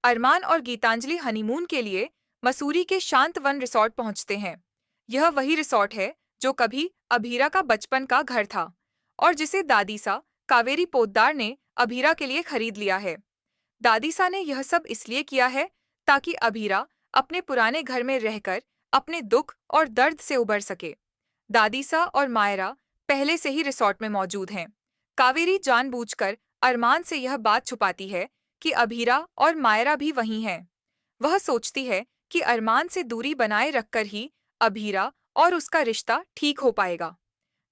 अरमान और गीतांजलि हनीमून के लिए मसूरी के शांत वन रिसॉर्ट पहुंचते हैं। यह वही रिसॉर्ट है जो कभी अभीरा का बचपन का घर था और जिसे दादीसा कावेरी पोद्दार ने अभीरा के लिए खरीद लिया है। दादीसा ने यह सब इसलिए किया है ताकि अभीरा अपने पुराने घर में रहकर अपने दुख और दर्द से उबर सके। दादीसा और मायरा पहले से ही रिसॉर्ट में मौजूद हैं। कावेरी जानबूझकर अरमान से यह बात छुपाती है कि अभीरा और मायरा भी वहीं हैं। वह सोचती है कि अरमान से दूरी बनाए रखकर ही अभीरा और उसका रिश्ता ठीक हो पाएगा।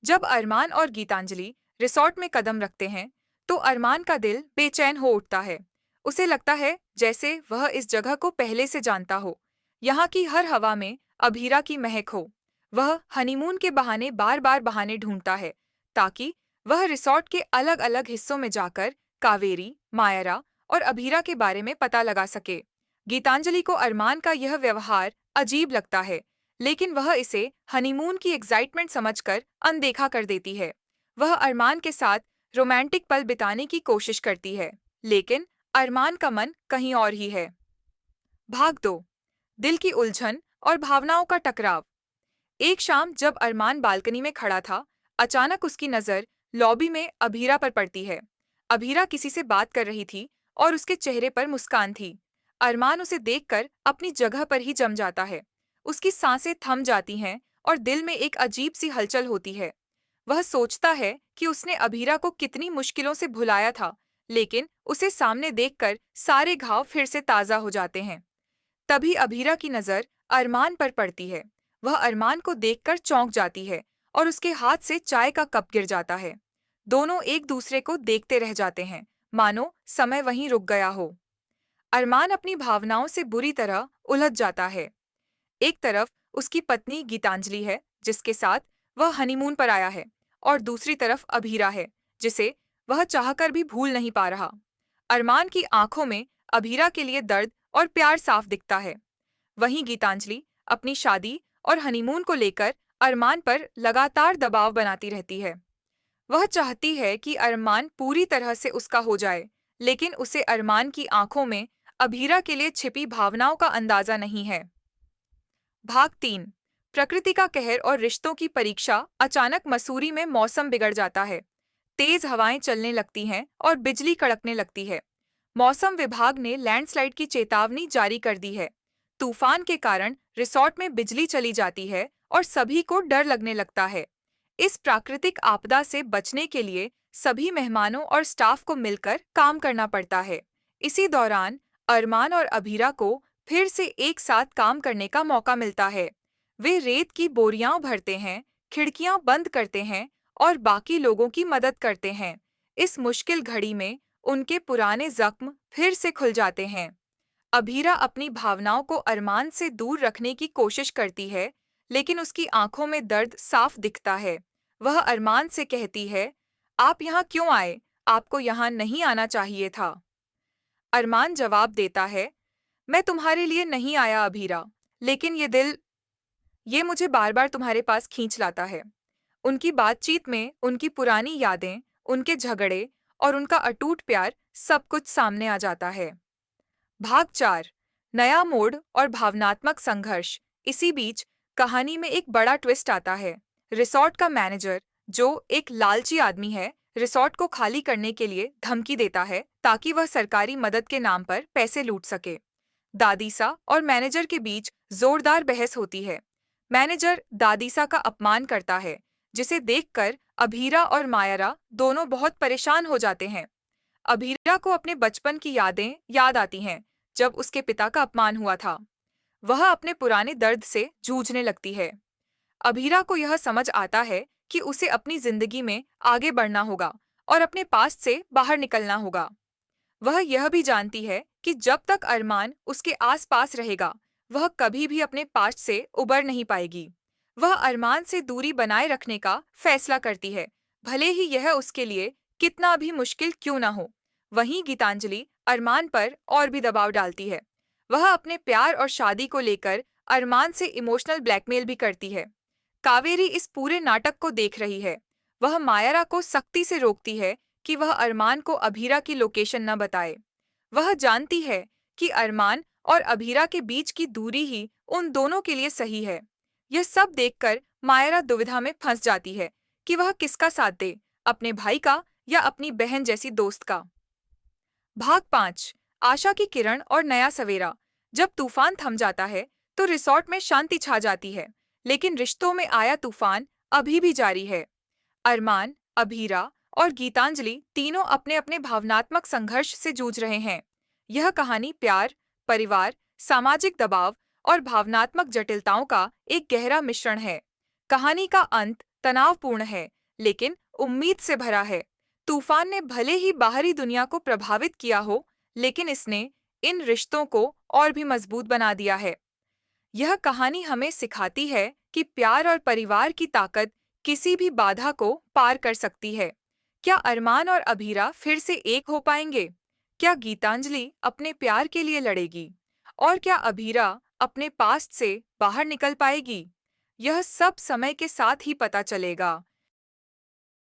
जब अरमान और गीतांजलि रिसॉर्ट में कदम रखते हैं, तो अरमान का दिल बेचैन हो उठता है। उसे लगता है जैसे वह इस जगह को पहले से जानता हो। यहाँ की हर हवा में अभीरा की महक हो। वह हनीमून के बहाने बार बार बहाने ढूंढता है ताकि वह रिसॉर्ट के अलग अलग हिस्सों में जाकर कावेरी, मायरा और अभीरा के बारे में पता लगा सके। गीतांजलि को अरमान का यह व्यवहार अजीब लगता है, लेकिन वह इसे हनीमून की एक्साइटमेंट समझकर अनदेखा कर देती है। वह अरमान के साथ रोमांटिक पल बिताने की कोशिश करती है, लेकिन अरमान का मन कहीं और ही है। भाग 2। दिल की उलझन और भावनाओं का टकराव। एक शाम जब अरमान बालकनी में खड़ा था, अचानक उसकी नज़र लॉबी में अभीरा पर पड़ती है। अभीरा किसी से बात कर रही थी और उसके चेहरे पर मुस्कान थी। अरमान उसे देखकर अपनी जगह पर ही जम जाता है। उसकी सांसें थम जाती हैं और दिल में एक अजीब सी हलचल होती है। वह सोचता है कि उसने अभीरा को कितनी मुश्किलों से भुलाया था, लेकिन उसे सामने देखकर सारे घाव फिर से ताज़ा हो जाते हैं। तभी अभीरा की नज़र अरमान पर पड़ती है। वह अरमान को देखकर चौंक जाती है और उसके हाथ से चाय का कप गिर जाता है। दोनों एक दूसरे को देखते रह जाते हैं, मानो समय वहीं रुक गया हो। अरमान अपनी भावनाओं से बुरी तरह उलझ जाता है। एक तरफ उसकी पत्नी गीतांजलि है, जिसके साथ वह हनीमून पर आया है, और दूसरी तरफ अभीरा है, जिसे वह चाहकर भी भूल नहीं पा रहा। अरमान की आंखों में अभीरा के लिए दर्द और प्यार साफ दिखता है। वहीं गीतांजलि अपनी शादी और हनीमून को लेकर अरमान पर लगातार दबाव बनाती रहती है। वह चाहती है कि अरमान पूरी तरह से उसका हो जाए, लेकिन उसे अरमान की आंखों में अभीरा के लिए छिपी भावनाओं का अंदाजा नहीं है। भाग 3। प्रकृति का कहर और रिश्तों की परीक्षा। अचानक मसूरी में मौसम बिगड़ जाता है। तेज हवाएं चलने लगती हैं और बिजली कड़कने लगती है। मौसम विभाग ने लैंडस्लाइड की चेतावनी जारी कर दी है। तूफान के कारण रिसॉर्ट में बिजली चली जाती है और सभी को डर लगने लगता है। इस प्राकृतिक आपदा से बचने के लिए सभी मेहमानों और स्टाफ को मिलकर काम करना पड़ता है। इसी दौरान अरमान और अभीरा को फिर से एक साथ काम करने का मौका मिलता है। वे रेत की बोरियां भरते हैं, खिड़कियां बंद करते हैं और बाकी लोगों की मदद करते हैं। इस मुश्किल घड़ी में उनके पुराने जख्म फिर से खुल जाते हैं। अभीरा अपनी भावनाओं को अरमान से दूर रखने की कोशिश करती है, लेकिन उसकी आंखों में दर्द साफ दिखता है। वह अरमान से कहती है, आप यहाँ क्यों आए? आपको यहाँ नहीं आना चाहिए था। अरमान जवाब देता है, मैं तुम्हारे लिए नहीं आया अभीरा, लेकिन ये मुझे बार बार तुम्हारे पास खींच लाता है। उनकी बातचीत में उनकी पुरानी यादें, उनके झगड़े और उनका अटूट प्यार सब कुछ सामने आ जाता है। भाग 4। नया मोड़ और भावनात्मक संघर्ष। इसी बीच कहानी में एक बड़ा ट्विस्ट आता है। रिसॉर्ट का मैनेजर, जो एक लालची आदमी है, रिसॉर्ट को खाली करने के लिए धमकी देता है ताकि वह सरकारी मदद के नाम पर पैसे लूट सके। दादीसा और मैनेजर के बीच जोरदार बहस होती है। मैनेजर दादीसा का अपमान करता है, जिसे देखकर अभीरा और मायरा दोनों बहुत परेशान हो जाते हैं। अभीरा को अपने बचपन की यादें याद आती हैं, जब उसके पिता का अपमान हुआ था। वह अपने पुराने दर्द से जूझने लगती है। अभीरा को यह समझ आता है कि उसे अपनी जिंदगी में आगे बढ़ना होगा और अपने पास्ट से बाहर निकलना होगा। वह यह भी जानती है कि जब तक अरमान उसके आसपास रहेगा, वह कभी भी अपने पास्ट से उबर नहीं पाएगी। वह अरमान से दूरी बनाए रखने का फैसला करती है, भले ही यह उसके लिए कितना भी मुश्किल क्यों न हो। वहीं गीतांजलि अरमान पर और भी दबाव डालती है। वह अपने प्यार और शादी को लेकर अरमान से इमोशनल ब्लैकमेल भी करती है। कावेरी इस पूरे नाटक को देख रही है। वह मायरा को सख्ती से रोकती है कि वह अरमान को अभीरा की लोकेशन न बताए। वह जानती है कि अरमान और अभीरा के बीच की दूरी ही उन दोनों के लिए सही है। यह सब देखकर मायरा दुविधा में फंस जाती है कि वह किसका साथ दे, अपने भाई का या अपनी बहन जैसी दोस्त का। भाग 5। आशा की किरण और नया सवेरा। जब तूफान थम जाता है तो रिसोर्ट में शांति छा जाती है, लेकिन रिश्तों में आया तूफान अभी भी जारी है। अरमान, अभीरा और गीतांजलि तीनों अपने अपने भावनात्मक संघर्ष से जूझ रहे हैं। यह कहानी प्यार, परिवार, सामाजिक दबाव और भावनात्मक जटिलताओं का एक गहरा मिश्रण है। कहानी का अंत तनावपूर्ण है, लेकिन उम्मीद से भरा है। तूफान ने भले ही बाहरी दुनिया को प्रभावित किया हो, लेकिन इसने इन रिश्तों को और भी मजबूत बना दिया है। यह कहानी हमें सिखाती है कि प्यार और परिवार की ताकत किसी भी बाधा को पार कर सकती है। क्या अरमान और अभीरा फिर से एक हो पाएंगे? क्या गीतांजलि अपने प्यार के लिए लड़ेगी? और क्या अभीरा अपने पास्ट से बाहर निकल पाएगी? यह सब समय के साथ ही पता चलेगा।